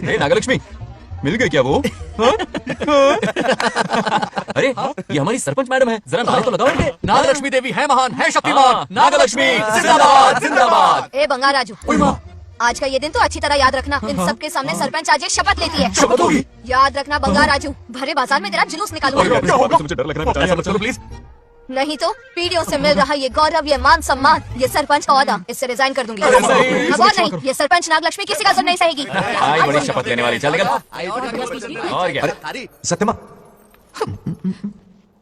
हे नागलक्ष्मी, मिल गई क्या वो? अरे ये हमारी सरपंच मैडम है, जरा नारे तो लगाओ इनके। नागलक्ष्मी देवी है महान, है शक्तिमान। नागलक्ष्मी जिंदाबाद जिंदाबाद। ए बंगा राजू, आज का ये दिन तो अच्छी तरह याद रखना। इन सबके सामने सरपंच आज एक शपथ लेती है। शपथ होगी? याद रखना बंगा राजू, भरे बाजार में तेरा जुलूस निकालूंगा। मुझे डर लग रहा है, ऐसा मत करो प्लीज। नहीं तो पीढ़ियों से मिल रहा ये गौरव, ये मान सम्मान, ये सरपंच का ओहदा, इससे रिजाइन कर दूंगी। अरे सही। अब और नहीं, ये सरपंच नागलक्ष्मी किसी का असर नहीं सहेगी। आई बड़ी शपथ लेने वाली, चल निकल। और क्या? सत्यमा,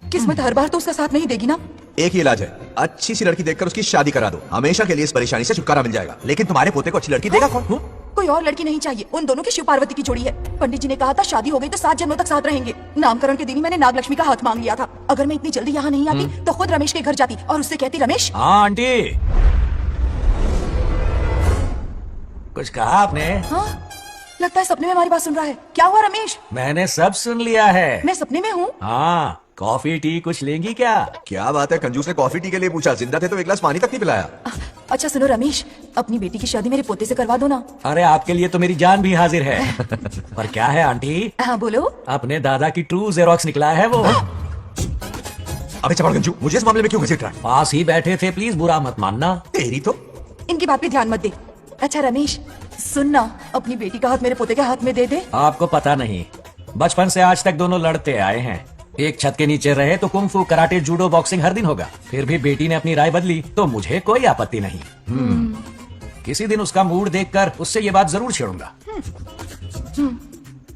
किस्मत हर बार तो उसका साथ नहीं देगी ना। एक ही इलाज है, अच्छी सी लड़की देखकर उसकी शादी करा दो, हमेशा के लिए इस परेशानी से छुटकारा मिल जाएगा। लेकिन तुम्हारे पोते को अच्छी लड़की देगा कौन? कोई और लड़की नहीं चाहिए, उन दोनों की शिव पार्वती की जोड़ी है। पंडित जी ने कहा था शादी हो गई तो 7 जन्मों तक साथ रहेंगे। नामकरण के दिन ही मैंने नागलक्ष्मी का हाथ मांग लिया था। अगर मैं इतनी जल्दी यहाँ नहीं आती तो खुद रमेश के घर जाती और उससे कहती, रमेश। हाँ आंटी, कुछ कहा आपने? हाँ, लगता है सपने में हमारी बात सुन रहा है। क्या हुआ रमेश? मैंने सब सुन लिया है। मैं सपने में हूँ? हाँ, कॉफी टी कुछ लेंगी क्या? क्या बात है, कंजूस ने कॉफी टी के लिए पूछा, जिंदा थे तो एक गिलास पानी तक नहीं पिलाया। अच्छा सुनो रमेश, अपनी बेटी की शादी मेरे पोते से करवा दो ना। अरे आपके लिए तो मेरी जान भी हाजिर है। पर क्या है आंटी? हाँ बोलो। अपने दादा की ट्रू जेरोक्स निकला है वो। अबे चपड़ गंजू, मुझे इस मामले में क्यों घसीट रहा है? पास ही बैठे थे, प्लीज बुरा मत मानना। तेरी तो। इनकी बात पे ध्यान मत दे। अच्छा रमेश सुनना, अपनी बेटी का हाथ मेरे पोते के हाथ में दे दे। आपको पता नहीं, बचपन से आज तक दोनों लड़ते आए हैं। एक छत के नीचे रहे तो कुंफू, कराटे, जूडो, बॉक्सिंग हर दिन होगा। फिर भी बेटी ने अपनी राय बदली तो मुझे कोई आपत्ति नहीं। किसी दिन उसका मूड देखकर उससे ये बात जरूर छेड़ूंगा।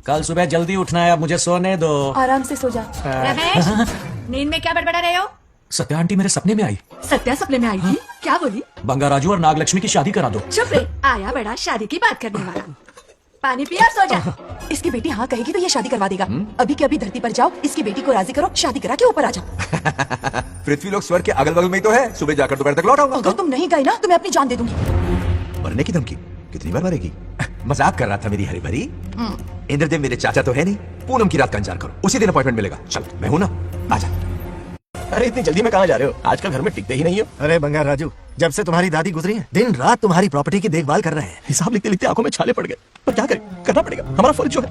कल सुबह जल्दी उठना है, अब मुझे सोने दो। आराम से सो जा। रमेश, नींद में क्या बड़बड़ा रहे हो? सत्या आंटी मेरे सपने में आई। सत्या सपने में आई थी? क्या बोली? बंगा राजू और नागलक्ष्मी की शादी करा दो। चुप रे, आया बड़ा शादी की बात करने वाला। पानी पिया और सो जा। इसकी बेटी हाँ कहेगी तो ये शादी करवा देगा। अभी के अभी धरती पर जाओ, इसकी बेटी को राजी करो, शादी करा के ऊपर आ जाओ। पृथ्वी लोग स्वर्ग के अगल बगल में ही तो है, सुबह जाकर दोपहर तक लौट आऊंगा। अगर तुम नहीं गए ना तो मैं अपनी जान दे दूंगी। मरने की धमकी? कितनी बार मरेगी? मजाक कर रहा था मेरी हरी भरी। इंद्रदेव मेरे चाचा तो है नहीं, पूनम की रात का इंतजार करो, उसी दिन अपॉइंटमेंट मिलेगा। चल मैं हूं ना, आजा। अरे इतनी जल्दी में कहाँ जा रहे हो? आजकल घर में टिकते ही नहीं हो। अरे बंगार राजू, जब से तुम्हारी दादी गुजरी है दिन रात तुम्हारी प्रॉपर्टी की देखभाल कर रहे हैं। हिसाब लिखते लिखते आंखों में छाले पड़ गए, पर क्या करें, करना पड़ेगा, हमारा फर्ज जो है।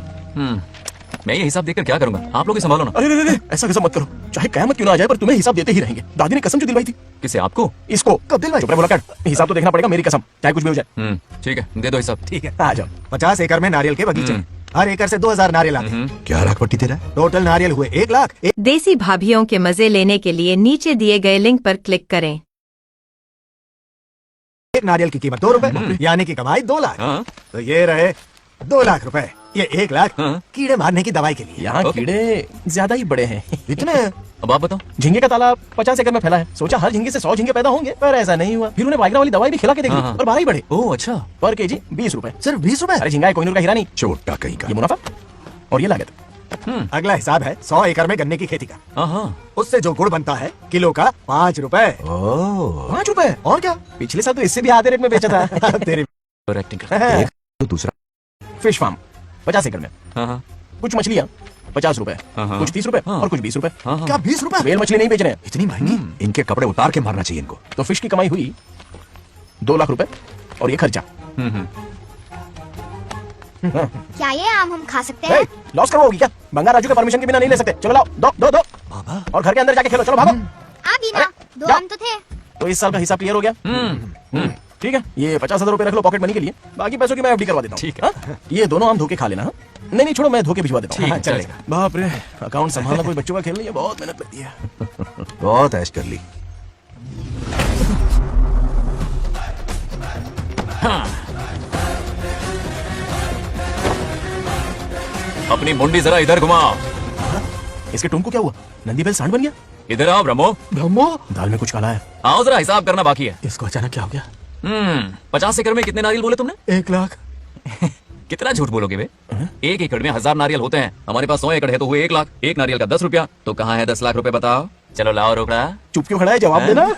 मैं ये हिसाब देखकर क्या करूंगा? आप लोग ही संभालो ना। अरे ऐसा कैसा मत करो, चाहे कयामत क्यों ना आ जाए पर तुम्हें हिसाब देते ही रहेंगे। दादी ने कसम जो दिलवाई थी। किसे? आपको? इसको कब दिलवाई? चुप रहे, बोला काट। हिसाब तो देखना पड़ेगा, मेरी कसम, चाहे कुछ भी हो जाए। ठीक है, दे दो हिसाब। ठीक है, आ जाओ। 50 एकड़ में नारियल के बगीचे हैं। हर एकड़ से 2000 नारियल आते हैं। क्या लाख पट्टी तेरा? टोटल नारियल हुए 1 लाख। देसी भाभीियों के मजे लेने के लिए नीचे दिए गए लिंक पर क्लिक करें। एक नारियल की कीमत 2 रुपए, यानी कि कमाई 2 लाख। हाँ। तो ये रहे 2 लाख रुपए, ये 1 लाख हाँ। कीड़े मारने की दवाई के लिए। यहाँ कीड़े ज्यादा ही बड़े हैं। इतने? अब आप बताओ। झींगे का तालाब 50 एकड़ में फैला है। सोचा हर झींगे से 100 झींगे पैदा होंगे, पर ऐसा नहीं हुआ। फिर उन्हें वाइग्रा वाली दवाई भी खिला के देखी हाँ। और 12 ही बढ़े। ओह अच्छा। पर केजी 20 रुपए। सिर्फ 20 रुपए? अरे झींगा कोहिनूर का हीरा नहीं, छोटा कहीं का। ये मुनाफा और ये लागत। अगला हिसाब है 100 एकड़ में गन्ने की खेती का। हाँ। उससे जो गुड़ बनता है किलो का 5 रुपए। 5 रुपए? और क्या, पिछले साल तो इससे भी आधे रेट में बेचा था। तेरी एक्टिंग कर। तो दूसरा फिश फार्म 50 एकड़ में। हाँ। कुछ मछलियाँ 50 रुपए, हाँ। कुछ 30 रुपए हाँ। और कुछ 20 रुपए। हाँ। क्या 20 रुपए? वेल मछली नहीं बेच रहे हैं। इतनी महंगी? इनके कपड़े उतार के मारना चाहिए इनको। तो फिश की कमाई हुई 2 लाख रुपए और ये खर्चा। क्या ये आम हम खा सकते ए, लॉस करवाओगी क्या? बंगा राजू के परमिशन के बिना नहीं ले सकते। चलो लाओ, दो बाबा, और घर के अंदर जाके खेलो। चलो भागो। आदि ना, 2 आम तो थे। तो इस साल का हिसाब क्लियर हो गया। ठीक है, ये 50,000 रुपए रख लो पॉकेट मनी के लिए, बाकी पैसों की मैं एफडी करवा देता हूँ। ठीक है। हाँ? ये दोनों आम धोके खा लेना। हाँ? नहीं छोड़ो, मैं धोके भिजवा देता हूँ। ठीक हाँ, है, चलेगा। बाप रे, अकाउंट संभालना कोई बच्चों का खेल नहीं है, बहुत मेहनत लगती है। बहुत ऐश कर ली। अपनी मुंडी जरा इधर घुमाओ। इसके टूम को क्या हुआ? नंदी बैल सांड बन गया? इधर आओ ब्रह्मो। ब्रह्मो, दाल में कुछ काला है। आओ जरा, हिसाब करना बाकी है। इसको अचानक क्या हो गया? 50 एकड़ में कितने नारियल बोले तुमने? 1 लाख। कितना झूठ बोलोगे बे? 1 एकड़ में 1000 नारियल होते हैं। हमारे पास 100 एकड़ है तो हुए 1 लाख। एक नारियल का 10 रुपया, तो कहाँ है 10 लाख रुपए? बताओ। चलो लाओ रोकड़ा। चुप क्यों खड़ा है, जवाब देना।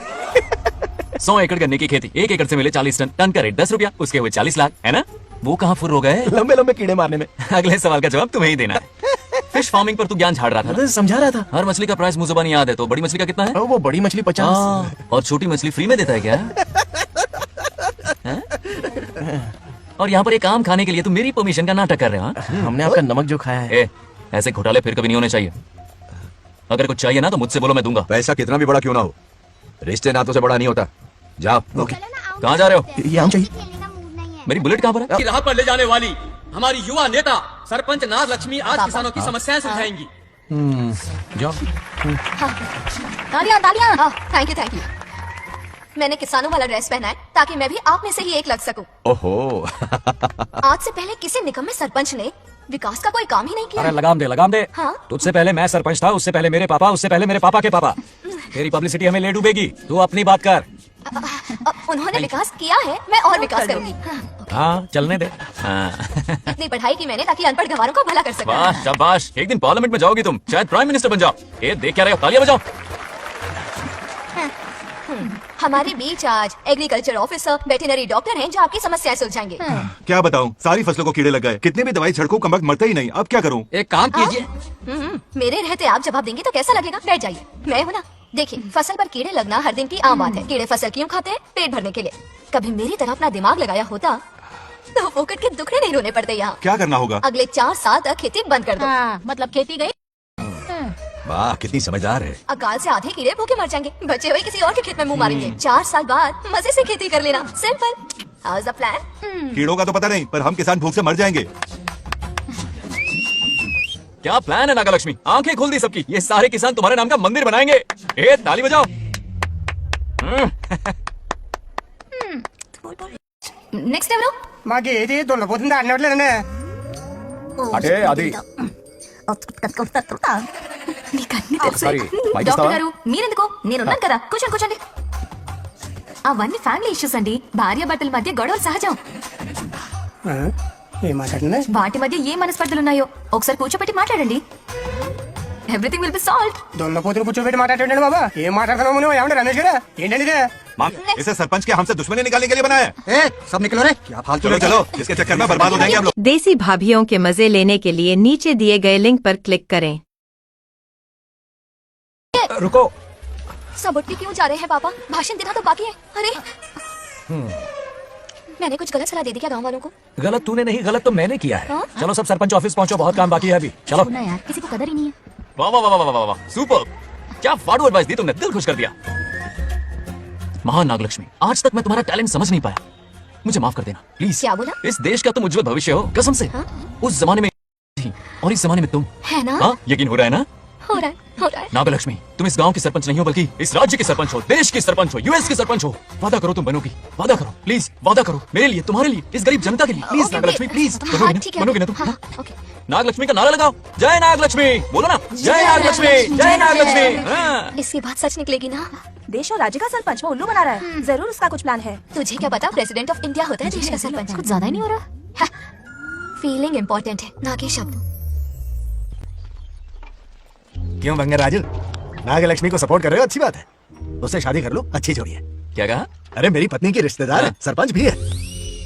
100 एकड़ गन्ने की खेती, 1 एकड़ से मिले 40 टन, टन का रेट 10 रुपया, उसके हुए 40 लाख, है ना? वो कहाँ फुर हो गए? लंबे लंबे कीड़े मारने में। अगले सवाल का जवाब तुम्हें ही देना है। फिश फार्मिंग पर तू ज्ञान झाड़ रहा था ना? समझा रहा था। हर मछली का प्राइस मुझे जुबानी याद है, तो बड़ी मछली का कितना है? वो बड़ी मछली 50। और छोटी मछली फ्री में देता है क्या? और यहाँ पर एक आम खाने के लिए तुम मेरी परमिशन का नाटक कर रहे हो हाँ? हमने आपका नमक जो खाया है। ए, ऐसे घोटाले फिर कभी नहीं होने चाहिए। अगर कुछ चाहिए ना तो मुझसे बोलो, मैं दूंगा। पैसा कितना भी बड़ा क्यों ना हो, रिश्ते नातों से बड़ा नहीं होता। जाओ। कहाँ जा रहे हो? ये आम चाहिए। मेरी बुलेट कहाँ पर है? राह पर ले जाने वाली हमारी युवा नेता सरपंच नागलक्ष्मी आज किसानों की समस्याएं सुलझाएंगी। जाओ। तालियां तालियां। Thank you. मैंने किसानों वाला ड्रेस पहना है ताकि मैं भी आप में से ही एक लग सकूं। ओहो। आज से पहले किसी निकम्मे सरपंच ने विकास का कोई काम ही नहीं किया। अरे लगाम दे। हाँ? तुझसे पहले मैं सरपंच था, उससे पहले मेरे पापा, उससे पहले मेरे पापा के पापा। तेरी पब्लिसिटी हमें ले डूबेगी, तू अपनी बात कर। उन्होंने विकास किया है, मैं और विकास करूंगी। हाँ चलने दे। हाँ। इतनी पढ़ाई की मैंने ताकि अनपढ़ गंवारों को भला कर सकूं। वाह शाबाश, एक दिन पार्लियामेंट में जाओगी तुम, शायद प्राइम मिनिस्टर बन जाओ। ये देख क्या रहे हो, तालियां बजाओ। हमारे बीच आज एग्रीकल्चर ऑफिसर, वेटरनरी डॉक्टर हैं जो आपकी समस्याएं सुलझाएंगे। क्या बताऊं, सारी फसलों को कीड़े लग गए, कितने भी दवाई छिड़को कम वक्त मरता ही नहीं। अब क्या करूं? एक काम कीजिए, मेरे रहते आप जवाब देंगे तो कैसा लगेगा? बैठ जाइए, मैं हूं ना। देखिए, फसल पर कीड़े लगना हर दिन की आम बात है। कीड़े फसल क्यों खाते हैं? पेट भरने के लिए। कभी मेरी तरह अपना दिमाग लगाया होता तो फोकट के दुखड़े नहीं रोने पड़ते यहाँ। क्या करना होगा? अगले 4 साल तक खेती बंद कर दो। मतलब खेती गई। वाह कितनी समझदार है। अकाल से आधे कीड़े भूखे मर जाएंगे, बचे हुए किसी और के खेत में मुंह मारेंगे। 4 साल बाद मजे से खेती कर लेना। Simple. How is the plan? कीड़ों का तो पता नहीं, पर हम किसान भूख से मर जाएंगे। क्या प्लान है नागलक्ष्मी? आंखें खोल दी सबकी। ये सारे किसान तुम्हारे नाम का मंदिर बनाएंगे। ए, ताली बजाओ। नेक्स्ट टाइम మాకు ఏది దున్నపోతుంది ఆడినట్లేదండి। అదే అది సారీ డాక్టర్ గారు మీరెందుకో నేనున్నాను కదా, కూర్చోండి. అవన్నీ ఫ్యామిలీ ఇష్యూస్ అండి. భార్య భర్తల మధ్య గొడవలు సహజం. ఏం మాట్లాడండి? వాటి మధ్య ఏ మనస్పర్ధలు ఉన్నాయో ఒకసారి కూర్చోబెట్టి మాట్లాడండి. Everything will be solved. దున్నపోతుని కూర్చోబెట్టి మాట్లాడండి బాబా. ఏం మాట్లాడుతున్నావు నువ్వు? ఏమంటే రమేష్ గారు ఏంటండి ఇదే? इसे सरपंच के हमसे दुश्मनी निकालने के लिए बनाया है। सब निकलो रे, क्या फालतू। चलो चलो, इसके चक्कर में बर्बाद हो जाएंगे हम लोग। देसी भाभीियों के मजे लेने के लिए नीचे दिए गए लिंक पर क्लिक करें। रुको। सब उठ के क्यों जा रहे हैं पापा? भाषण देना तो बाकी है। अरे मैंने कुछ गलत सलाह दे दी क्या गाँव वालों को? गलत तूने नहीं, गलत तो मैंने किया है। हाँ? चलो सब सरपंच ऑफिस पहुंचो, बहुत काम बाकी है अभी। चलो ना यार, किसी को कदर ही नहीं है। वाह वाह वाह वाह वाह वाह, सुपर। क्या फाड़ू एडवाइस दी तुमने, दिल खुश कर दिया। महान नागलक्ष्मी, आज तक मैं तुम्हारा टैलेंट समझ नहीं पाया, मुझे माफ कर देना प्लीज। क्या बोला? इस देश का तुम उज्जवल भविष्य हो, कसम से। हाँ? उस जमाने में थी और इस जमाने में तुम। है ना? हाँ, यकीन हो रहा है ना? हो रहा है। नागलक्ष्मी, तुम इस गांव की सरपंच नहीं हो बल्कि इस राज्य की सरपंच हो, देश की सरपंच हो, यूएस की सरपंच हो। वादा करो तुम बनोगी, वादा करो प्लीज, वादा करो मेरे लिए, तुम्हारे लिए, इस गरीब जनता के लिए प्लीज। ओके, नागलक्ष्मी प्लीज, हाँ, ठीक है। बनोगी ना तुम? हाँ, हाँ? ओके। नागलक्ष्मी का नारा लगाओ, जय नागलक्ष्मी बोलो ना, जय नागलक्ष्मी, जय नागलक्ष्मी। हाँ। इसकी बात सच निकलेगी ना? देश और राज्य का सरपंच वो उल्लू बना रहा है। जरूर उसका कुछ प्लान है। तुझे क्या पता, प्रेसिडेंट ऑफ इंडिया होता है देश का सरपंच। कुछ ज्यादा ही नहीं हो रहा? फीलिंग इम्पोर्टेंट है, ना कि शब्द। क्यों बंगर राजू, नागलक्ष्मी को सपोर्ट कर रहे हो? अच्छी बात है, उससे शादी कर लो, अच्छी जोड़ी है। क्या कहा? अरे मेरी पत्नी की रिश्तेदार है, सरपंच भी है।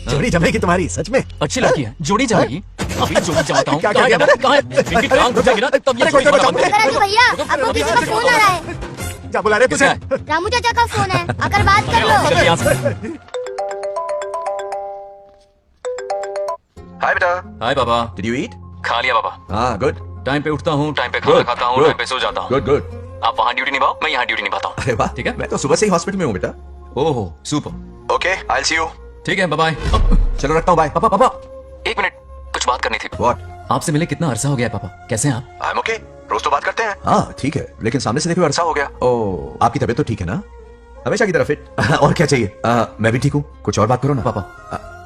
जोड़ी जमेगी तुम्हारी, सच में अच्छी लड़की है, जोड़ी जमेगी। अभी जोड़ी जमाता हूँ। क्या कहाँ किया? है? कहाँ है? इनकी टांग घुसेगी ना, तब ये जोड़ी वाला बनते हैं। भैया आपको किसी का फोन आ रहा है। क्या बुला रहे तुझे? रामू चाचा का फोन है, आकर बात कर लो। चल यहाँ से। हाय बेटा। हाय पापा। Did you eat? खा लिया पापा। हाँ गुड टाइम पे उठता हूँ, टाइम पे खाना खाता हूँ, टाइम पे सो जाता हूँ। Good good. आप वहाँ ड्यूटी निभाओ, मैं यहाँ ड्यूटी निभाता हूँ। अरे वाह, ठीक है? मैं तो सुबह से ही हॉस्पिटल में हूँ बेटा। ओहो super. Okay I will see you. ठीक है, बाय। चलो रखता हूँ, बाय। पापा पापा। एक मिनट, कुछ बात करनी थी। व्हाट? आपसे मिले कितना अरसा हो गया है पापा, कैसे हैं आप? आई एम ओके, रोज तो बात करते हैं। हाँ ठीक है, लेकिन सामने से देखे हुए अरसा हो गया। ओ, आपकी तबीयत तो ठीक है ना? हमेशा की तरह फिट। और क्या चाहिए? मैं भी ठीक हूँ, कुछ और बात करो ना। पापा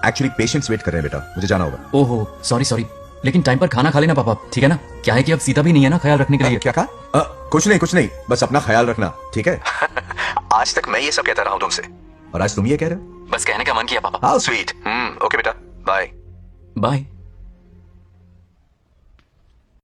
एक्चुअली पेशेंट्स वेट कर रहे हैं बेटा, मुझे जाना होगा। ओहो सॉरी, लेकिन टाइम पर खाना खा लेना पापा, ठीक है ना? क्या है कि अब सीता भी नहीं है ना ख्याल रखने के लिए। क्या कहा? कुछ नहीं, बस अपना ख्याल रखना, ठीक है? आज तक मैं ये सब कहता रहा हूँ तुमसे, और आज तुम ये कह रहे हो? बस कहने का मन किया पापा। How sweet. ओके बेटा, बाय। बाय।